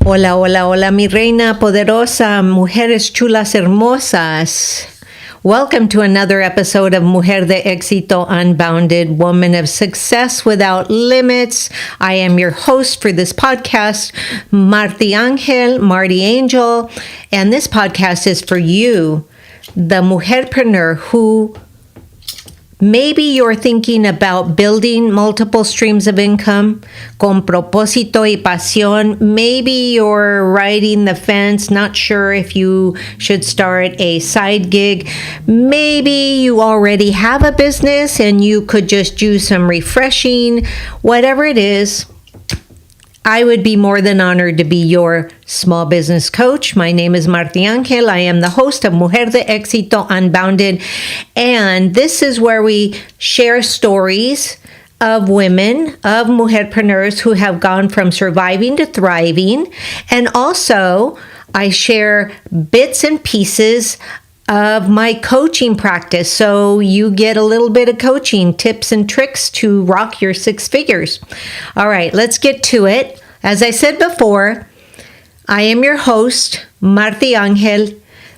Hola, hola, hola, mi reina poderosa, mujeres chulas hermosas. Welcome to another episode of Mujer De Exito Unbounded, Woman of Success Without Limits. I am your host for this podcast, Marti Angel, and this podcast is for you, the mujerpreneur who maybe you're thinking about building multiple streams of income, con propósito y pasión. Maybe you're riding the fence, not sure if you should start a side gig. Maybe you already have a business and you could just use some refreshing. Whatever it is, I would be more than honored to be your small business coach. My name is Marti Angel. I am the host of Mujer De Exito Unbounded. And this is where we share stories of women, of mujerpreneurs who have gone from surviving to thriving. And also, I share bits and pieces of my coaching practice. So you get a little bit of coaching tips and tricks to rock your six figures. All right, let's get to it. As I said before, I am your host, Marti Angel,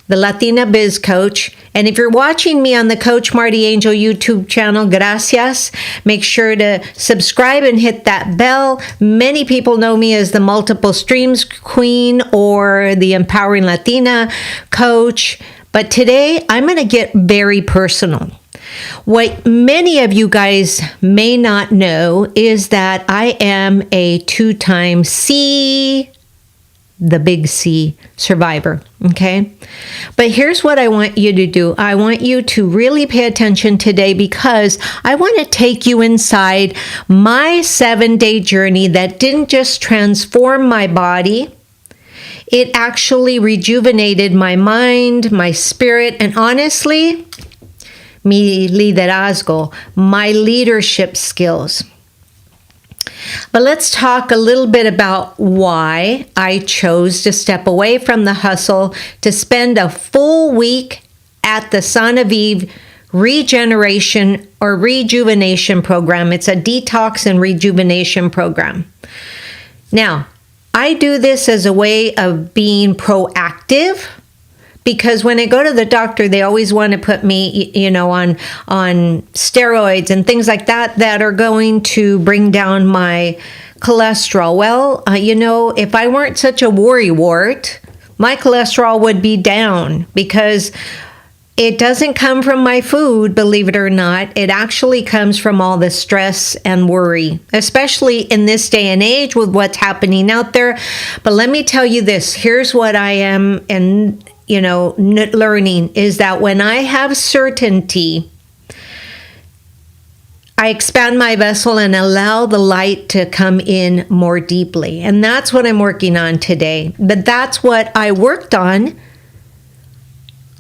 the Latina Biz Coach. And if you're watching me on the Coach Marti Angel YouTube channel, gracias. Make sure to subscribe and hit that bell. Many people know me as the Multiple Streams Queen or the Empowering Latina Coach. But today, I'm going to get very personal. What many of you guys may not know is that I am a two-time the big C survivor, okay? But here's what I want you to do. I want you to really pay attention today because I want to take you inside my 7-day journey that didn't just transform my body. It actually rejuvenated my mind, my spirit, and honestly, mi liderazgo, my leadership skills. But let's talk a little bit about why I chose to step away from the hustle to spend a full week at the Son of Eve regeneration or rejuvenation program. It's a detox and rejuvenation program. Now, I do this as a way of being proactive because when I go to the doctor, they always want to put me, on steroids and things like that that are going to bring down my cholesterol. Well, if I weren't such a worrywart, my cholesterol would be down because it doesn't come from my food, believe it or not. It actually comes from all the stress and worry, especially in this day and age with what's happening out there. But let me tell you this. Here's what I am learning is that when I have certainty, I expand my vessel and allow the light to come in more deeply. And that's what I'm working on today. But that's what I worked on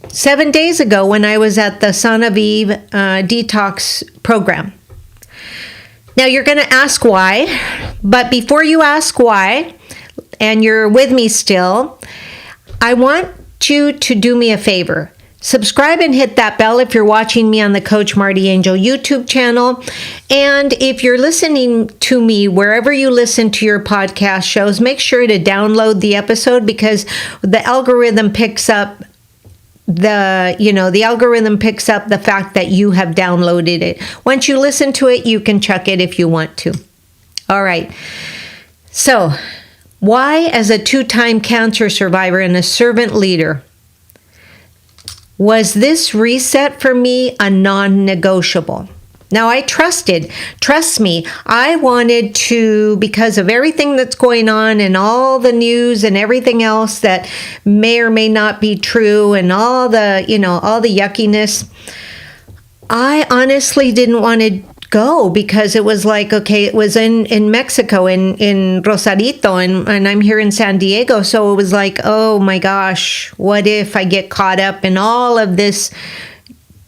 7 days ago when I was at the Son of Eve detox program. Now you're going to ask why, but before you ask why, and you're with me still, I want you to do me a favor. Subscribe and hit that bell if you're watching me on the Coach Marti Angel YouTube channel. And if you're listening to me wherever you listen to your podcast shows, make sure to download the episode because the algorithm picks up the algorithm picks up the fact that you have downloaded it. Once you listen to it, you can chuck it if you want to. All right. So, why, as a 2-time cancer survivor and a servant leader, was this reset for me a non-negotiable? Now, I trust me, I wanted to, because of everything that's going on and all the news and everything else that may or may not be true and all the yuckiness, I honestly didn't want to go because it was like, okay, it was in Mexico, in Rosarito, and I'm here in San Diego. So it was like, oh my gosh, what if I get caught up in all of this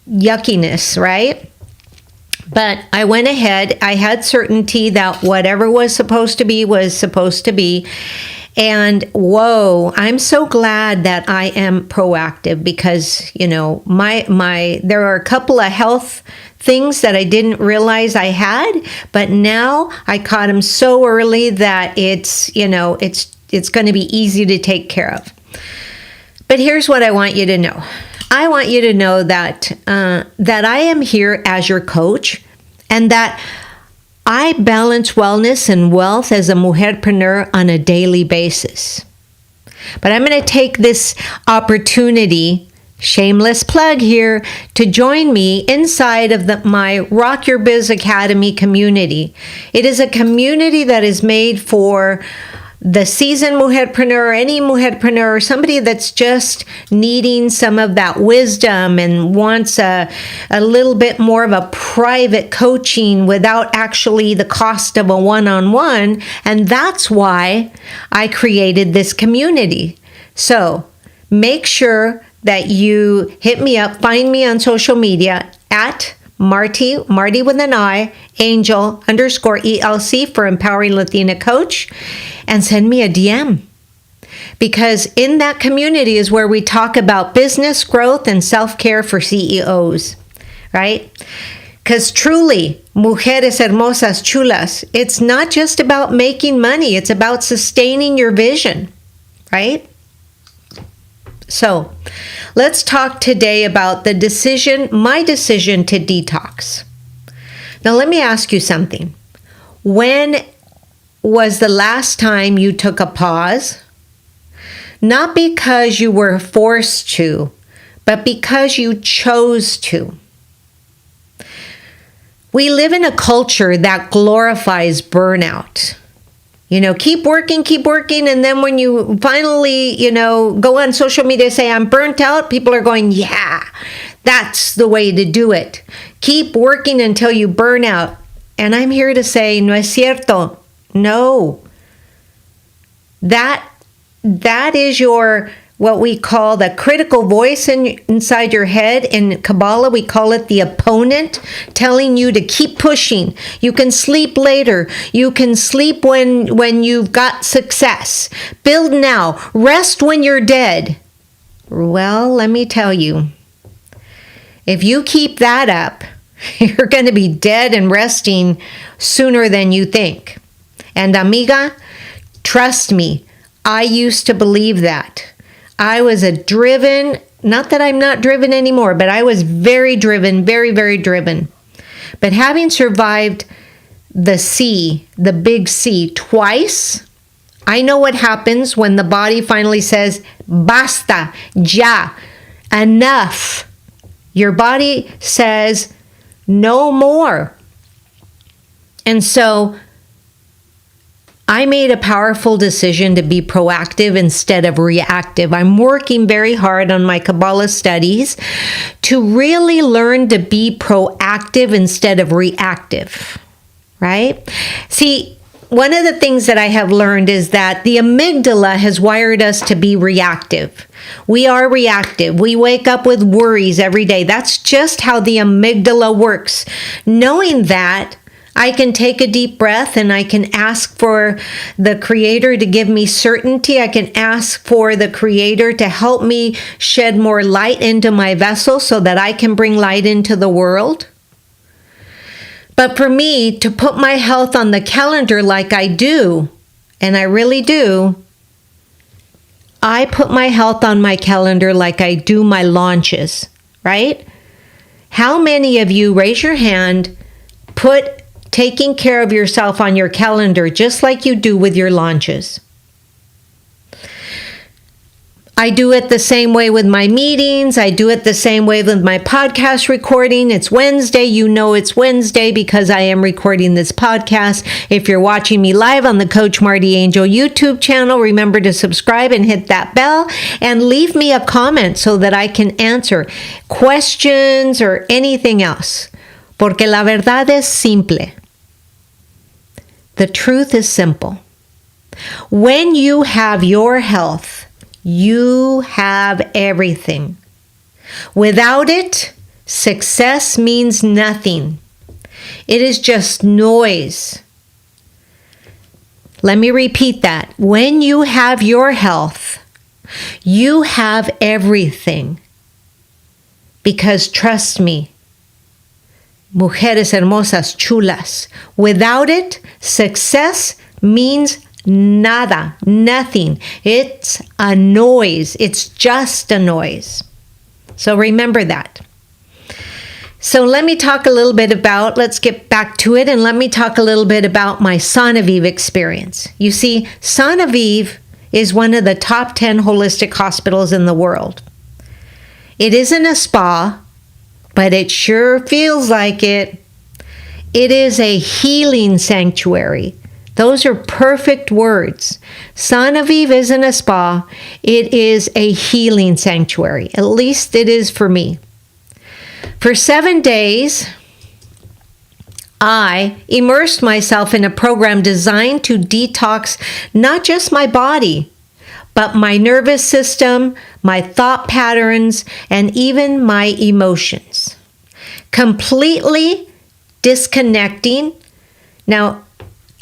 yuckiness, right? But I went ahead. I had certainty that whatever was supposed to be was supposed to be. And whoa, I'm so glad that I am proactive because, there are a couple of health things that I didn't realize I had, but now I caught them so early that it's it's going to be easy to take care of. But here's what I want you to know. I want you to know that that I am here as your coach, and that I balance wellness and wealth as a mujerpreneur on a daily basis. But I'm going to take this opportunity, shameless plug here, to join me inside of my Rock Your Biz Academy community. It is a community that is made for the seasoned mujerpreneur, any mujerpreneur, somebody that's just needing some of that wisdom and wants a little bit more of a private coaching without actually the cost of a one-on-one. And that's why I created this community. So make sure that you hit me up, find me on social media at Marty with an I, Angel _ELC for Empowering Latina Coach, and send me a DM. Because in that community is where we talk about business growth and self-care for CEOs, right? Because truly, mujeres hermosas, chulas, it's not just about making money, it's about sustaining your vision, right? So, let's talk today about my decision to detox. Now, let me ask you something. When was the last time you took a pause? Not because you were forced to, but because you chose to. We live in a culture that glorifies burnout. Keep working. And then when you finally, go on social media and say, I'm burnt out, people are going, yeah, that's the way to do it. Keep working until you burn out. And I'm here to say, no es cierto. No. That is what we call the critical voice inside your head. In Kabbalah, we call it the opponent, telling you to keep pushing. You can sleep later. You can sleep when you've got success. Build now. Rest when you're dead. Well, let me tell you, if you keep that up, you're going to be dead and resting sooner than you think. And amiga, trust me, I used to believe that. I was not that I'm not driven anymore, but I was very driven, very, very driven. But having survived the big C twice, I know what happens when the body finally says, basta, ya, enough. Your body says, no more. And so I made a powerful decision to be proactive instead of reactive. I'm working very hard on my Kabbalah studies to really learn to be proactive instead of reactive, right? See, one of the things that I have learned is that the amygdala has wired us to be reactive. We are reactive. We wake up with worries every day. That's just how the amygdala works. Knowing that, I can take a deep breath and I can ask for the Creator to give me certainty. I can ask for the Creator to help me shed more light into my vessel so that I can bring light into the world. But for me to put my health on the calendar like I do, and I really do, I put my health on my calendar like I do my launches, right? How many of you, raise your hand, put taking care of yourself on your calendar just like you do with your launches? I do it the same way with my meetings. I do it the same way with my podcast recording. It's Wednesday. You know it's Wednesday because I am recording this podcast. If you're watching me live on the Coach Marty Angel YouTube channel, remember to subscribe and hit that bell and leave me a comment so that I can answer questions or anything else. Porque la verdad es simple. The truth is simple. When you have your health, you have everything. Without it, success means nothing. It is just noise. Let me repeat that. When you have your health, you have everything. Because trust me, mujeres hermosas, chulas, without it, success means Nada, nothing. It's a noise. It's just a noise. So remember that. So let me talk a little bit about, let's get back to it, and let me talk a little bit about my San Aviv experience. You see, San Aviv is one of the top 10 holistic hospitals in the world. It isn't a spa, but it sure feels like it. It is a healing sanctuary. Those are perfect words. San Aviv isn't a spa. It is a healing sanctuary. At least it is for me. For 7 days, I immersed myself in a program designed to detox not just my body, but my nervous system, my thought patterns, and even my emotions. Completely disconnecting. Now,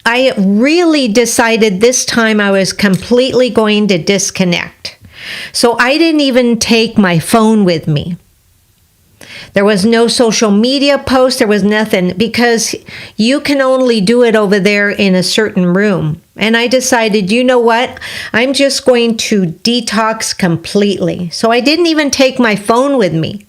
I really decided this time I was completely going to disconnect. So I didn't even take my phone with me. There was no social media post. There was nothing, because you can only do it over there in a certain room. And I decided, you know what? I'm just going to detox completely. So I didn't even take my phone with me.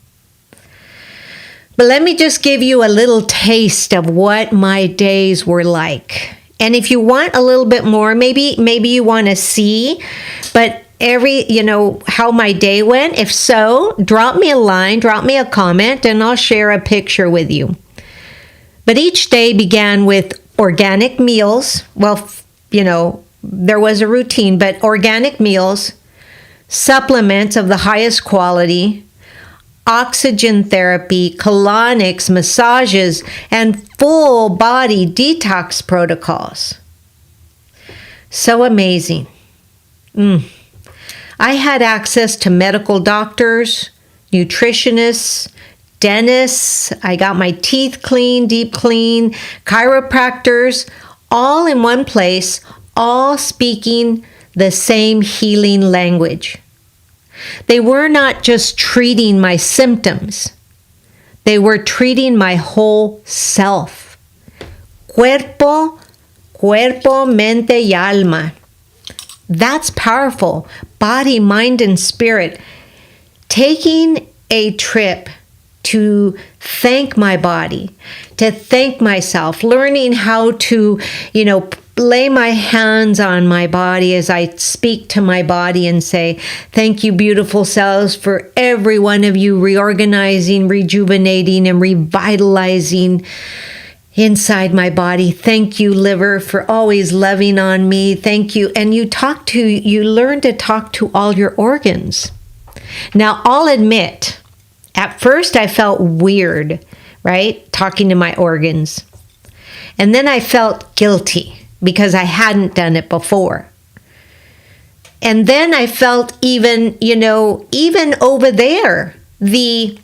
But let me just give you a little taste of what my days were like. And if you want a little bit more, maybe you want to see, but how my day went. If so, drop me a line, drop me a comment, and I'll share a picture with you. But each day began with organic meals. Well, there was a routine, but organic meals, supplements of the highest quality, oxygen therapy, colonics, massages, and full body detox protocols. So amazing. I had access to medical doctors, nutritionists, dentists. I got my teeth clean, deep clean, chiropractors, all in one place, all speaking the same healing language. They were not just treating my symptoms. They were treating my whole self. Cuerpo, mente y alma. That's powerful. Body, mind, and spirit. Taking a trip to thank my body, to thank myself, learning how to, lay my hands on my body as I speak to my body and say, thank you, beautiful cells, for every one of you reorganizing, rejuvenating, and revitalizing inside my body. Thank you, liver, for always loving on me. Thank you. And you learn to talk to all your organs. Now, I'll admit, at first I felt weird, right? Talking to my organs. And then I felt guilty because I hadn't done it before. And then I felt even over there, the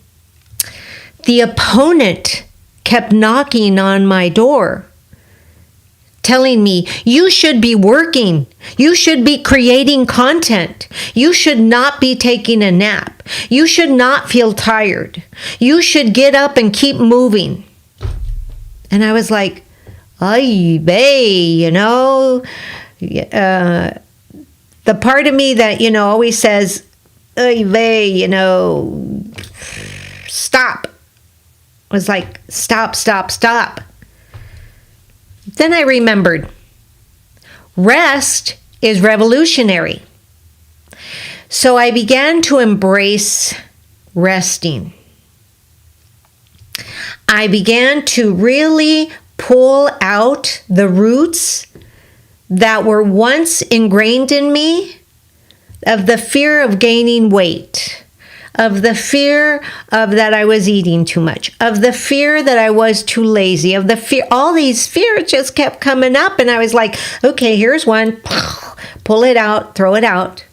opponent kept knocking on my door, telling me, you should be working. You should be creating content. You should not be taking a nap. You should not feel tired. You should get up and keep moving. And I was like, ay, bae, the part of me that, always says, ay, bae, stop. Was like, stop. Then I remembered, rest is revolutionary. So I began to embrace resting. I began to really pull out the roots that were once ingrained in me of the fear of gaining weight, of the fear of that I was eating too much, of the fear that I was too lazy, of the fear, all these fears just kept coming up. And I was like, okay, here's one, pull it out, throw it out.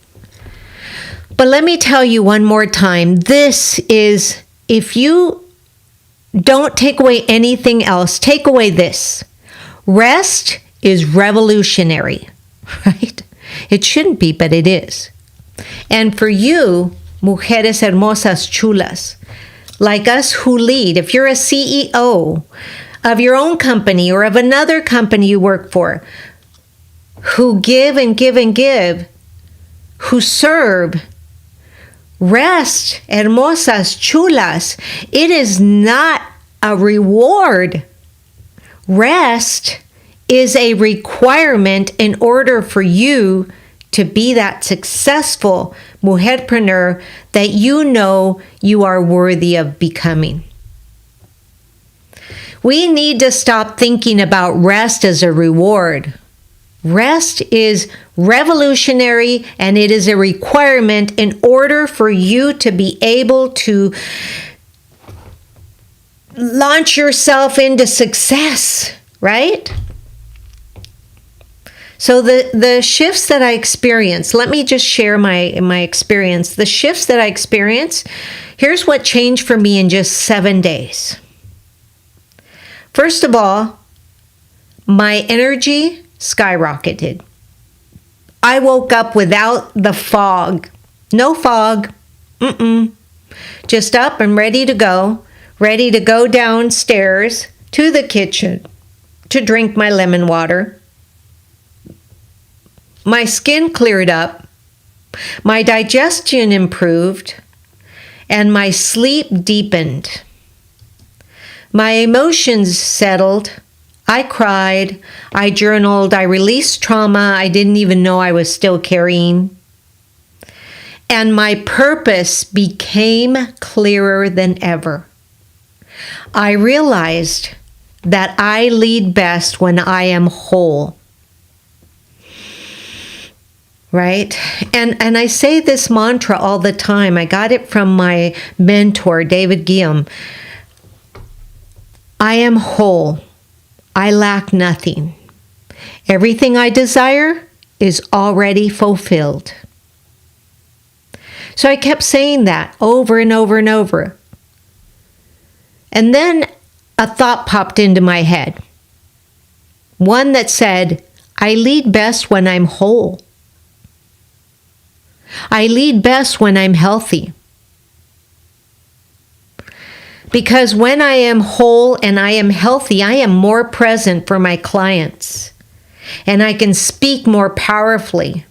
But let me tell you one more time, this is, if you don't take away anything else, take away this. Rest is revolutionary, right? It shouldn't be, but it is. And for you, mujeres hermosas chulas, like us who lead, if you're a CEO of your own company or of another company you work for, who give and give and give, who serve. Rest, hermosas, chulas. It is not a reward. Rest is a requirement in order for you to be that successful mujerpreneur that you know you are worthy of becoming. We need to stop thinking about rest as a reward. Rest is revolutionary, and it is a requirement in order for you to be able to launch yourself into success, right? So the shifts that I experience, let me just share my experience. The shifts that I experience, here's what changed for me in just 7 days. First of all, my energy skyrocketed. I woke up without the fog. No fog. Just up and ready to go downstairs to the kitchen to drink my lemon water. My skin cleared up, my digestion improved, and my sleep deepened. My emotions settled. I cried, I journaled, I released trauma I didn't even know I was still carrying. And my purpose became clearer than ever. I realized that I lead best when I am whole. Right? And I say this mantra all the time. I got it from my mentor, David Guillaume. I am whole. I lack nothing. Everything I desire is already fulfilled. So I kept saying that over and over and over. And then a thought popped into my head. One that said, I lead best when I'm whole. I lead best when I'm healthy. Because when I am whole and I am healthy, I am more present for my clients. And I can speak more powerfully.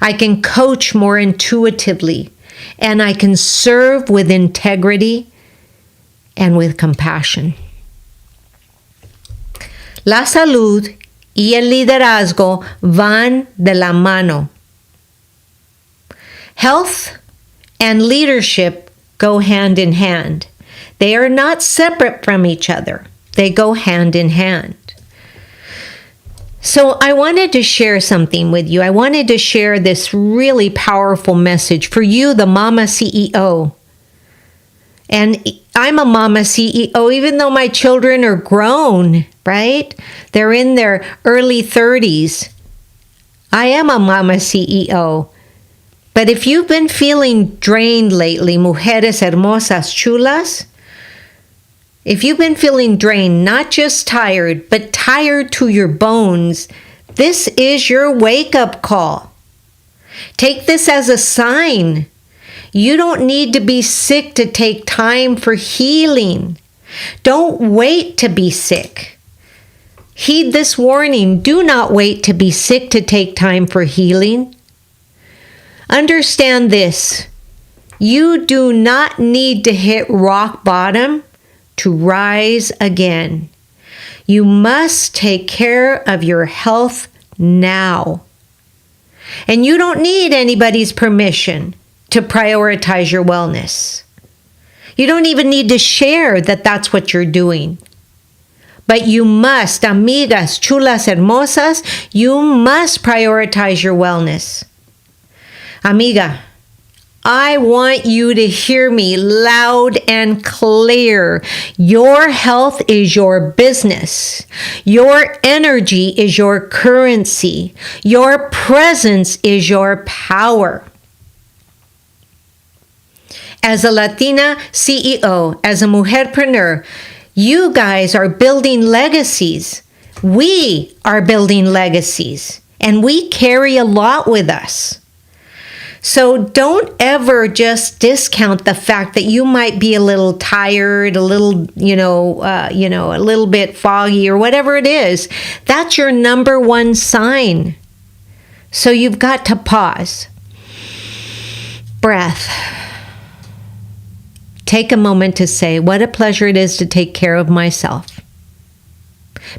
I can coach more intuitively. And I can serve with integrity and with compassion. La salud y el liderazgo van de la mano. Health and leadership go hand in hand. They are not separate from each other. They go hand in hand. So I wanted to share something with you. I wanted to share this really powerful message for you, the Mama CEO. And I'm a Mama CEO, even though my children are grown, right? They're in their early 30s. I am a Mama CEO. But if you've been feeling drained lately, mujeres hermosas, chulas, if you've been feeling drained, not just tired, but tired to your bones, this is your wake-up call. Take this as a sign. You don't need to be sick to take time for healing. Don't wait to be sick. Heed this warning. Do not wait to be sick to take time for healing. Understand this. You do not need to hit rock bottom to rise again. You must take care of your health now. And you don't need anybody's permission to prioritize your wellness. You don't even need to share that that's what you're doing. But you must, amigas, chulas, hermosas, you must prioritize your wellness. Amiga, I want you to hear me loud and clear. Your health is your business. Your energy is your currency. Your presence is your power. As a Latina CEO, as a mujerpreneur, you guys are building legacies. We are building legacies, and we carry a lot with us. So don't ever just discount the fact that you might be a little tired, a little, a little bit foggy or whatever it is. That's your number one sign So you've got to pause. Breath. Take a moment to say, what a pleasure it is to take care of myself.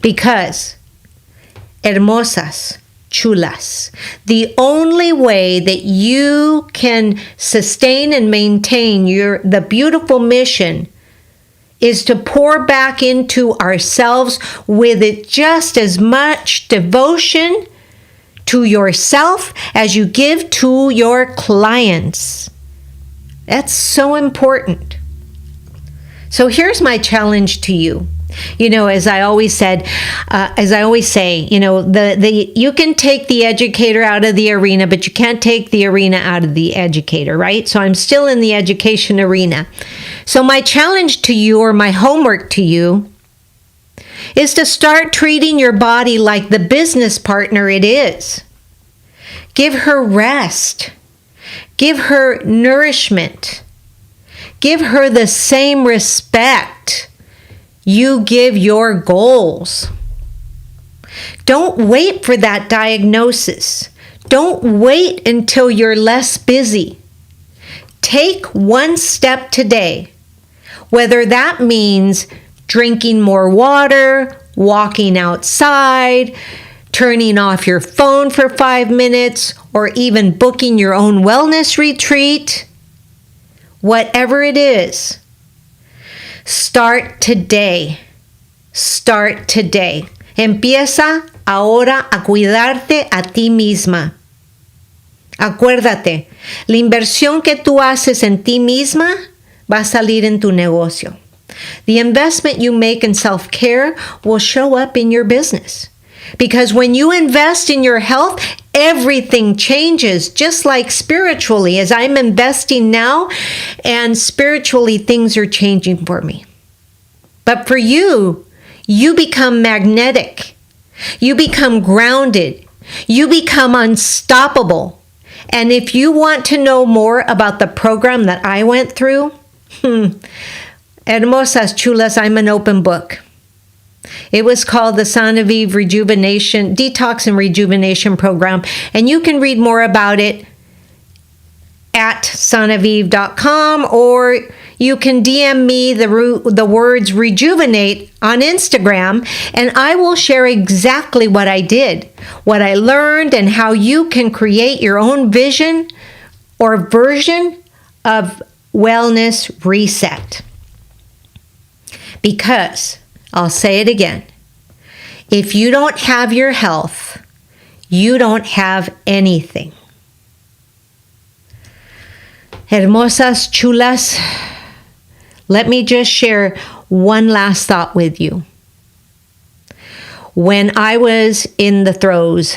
Because, hermosas, chulas, the only way that you can sustain and maintain the beautiful mission is to pour back into ourselves with it just as much devotion to yourself as you give to your clients. That's so important. So here's my challenge to you. As I always say, you can take the educator out of the arena, but you can't take the arena out of the educator, right? So I'm still in the education arena. So my challenge to you, or my homework to you, is to start treating your body like the business partner it is. Give her rest. Give her nourishment. Give her the same respect you give your goals. Don't wait for that diagnosis. Don't wait until you're less busy. Take one step today, whether that means drinking more water, walking outside, turning off your phone for 5 minutes, or even booking your own wellness retreat. Whatever it is, start today. Start today. Empieza ahora a cuidarte a ti misma. Acuérdate, la inversión que tú haces en ti misma va a salir en tu negocio. The investment you make in self-care will show up in your business. Because when you invest in your health, everything changes, just like spiritually, as I'm investing now, and spiritually things are changing for me. But for you, you become magnetic. You become grounded. You become unstoppable. And if you want to know more about the program that I went through, hermosas, chulas, I'm an open book. It was called the Sanaviv Rejuvenation, Detox and Rejuvenation Program. And you can read more about it at sanaviv.com, or you can DM me the words rejuvenate on Instagram, and I will share exactly what I did, what I learned, and how you can create your own vision or version of wellness reset. Because, I'll say it again, if you don't have your health, you don't have anything. Hermosas, chulas, let me just share one last thought with you. When I was in the throes,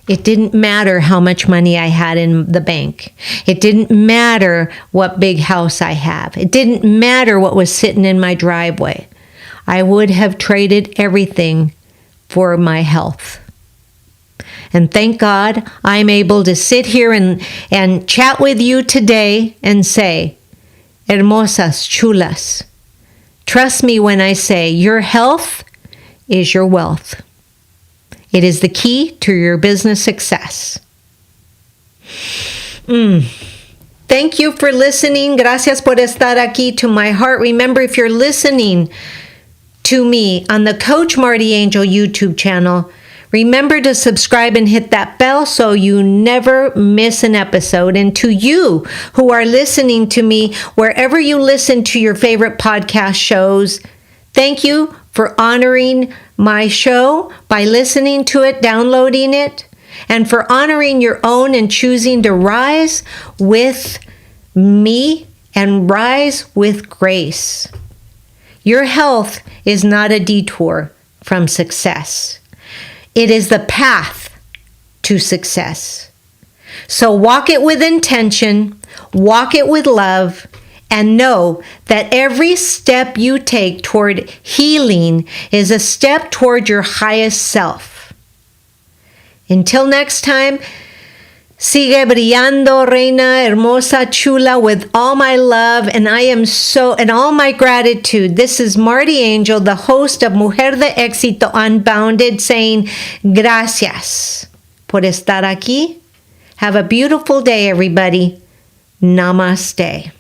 it didn't matter how much money I had in the bank. It didn't matter what big house I have. It didn't matter what was sitting in my driveway. I would have traded everything for my health. And thank God I'm able to sit here and chat with you today and say, hermosas, chulas, trust me when I say your health is your wealth. It is the key to your business success. Thank you for listening. Gracias por estar aquí to my heart. Remember, if you're listening to me on the Coach Marty Angel YouTube channel, remember to subscribe and hit that bell so you never miss an episode. And to you who are listening to me, wherever you listen to your favorite podcast shows, thank you for honoring my show by listening to it, downloading it, and for honoring your own and choosing to rise with me and rise with grace. Your health is not a detour from success. It is the path to success. So walk it with intention, walk it with love, and know that every step you take toward healing is a step toward your highest self. Until next time, Sigue brillando, reina hermosa, chula, with all my love, and and all my gratitude. This is Marty Angel, the host of Mujer de Exito Unbounded, saying gracias por estar aquí. Have a beautiful day, everybody. Namaste.